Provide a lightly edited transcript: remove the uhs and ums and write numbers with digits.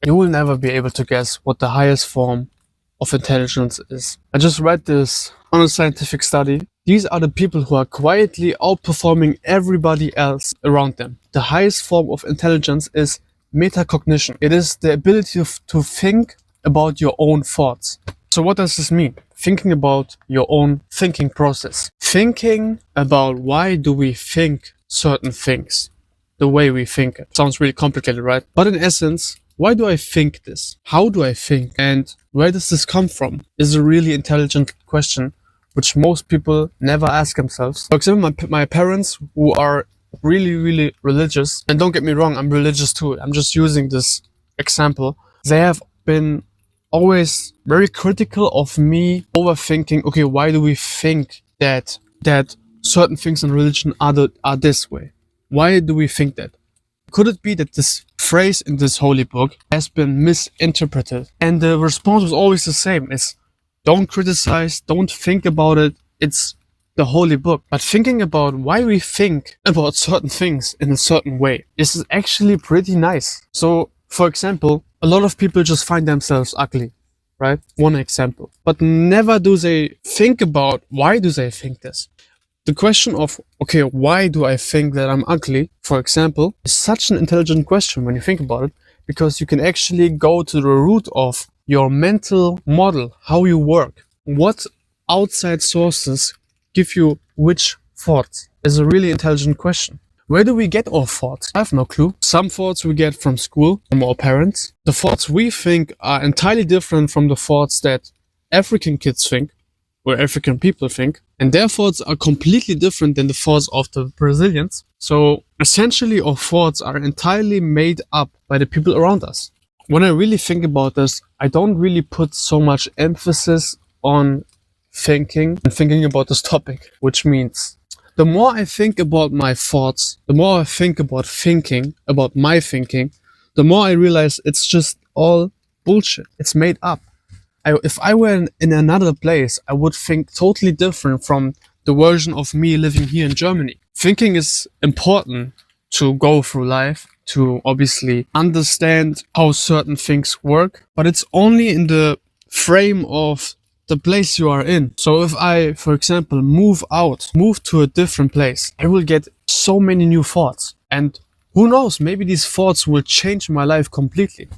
you will never be able to guess what the highest form of intelligence is. I just read this on a scientific study. These are the people who are quietly outperforming everybody else around them. The highest form of intelligence is metacognition. It is the ability to think about your own thoughts. So what does this mean? Thinking about your own thinking process. Thinking about why do we think certain things the way we think it. Sounds really complicated, right? But in essence, why do I think this? How do I think? And where does this come from? Is a really intelligent question, which most people never ask themselves. For example, my parents, who are really, really religious, and don't get me wrong, I'm religious too. I'm just using this example. They have been always very critical of me overthinking, okay, why do we think that certain things in religion are this way? Why do we think that? Could it be that this phrase in this holy book has been misinterpreted? And the response was always the same. It's don't criticize, don't think about it. It's the holy book. But thinking about why we think about certain things in a certain way is actually pretty nice. So, for example, a lot of people just find themselves ugly, right? One example. But never do they think about why do they think this? The question of, okay, why do I think that I'm ugly, for example, is such an intelligent question when you think about it, because you can actually go to the root of your mental model, how you work. What outside sources give you which thoughts is a really intelligent question. Where do we get our thoughts? I have no clue. Some thoughts we get from school, from our parents. The thoughts we think are entirely different from the thoughts that African kids think, or African people think. And their thoughts are completely different than the thoughts of the Brazilians. So essentially our thoughts are entirely made up by the people around us. When I really think about this, I don't really put so much emphasis on thinking and thinking about this topic, which means the more I think about my thoughts, the more I think about my thinking, the more I realize it's just all bullshit. It's made up. If I were in another place, I would think totally different from the version of me living here in Germany. Thinking is important to go through life, to obviously understand how certain things work, but it's only in the frame of the place you are in. So if I, for example, move to a different place, I will get so many new thoughts. And who knows, maybe these thoughts will change my life completely.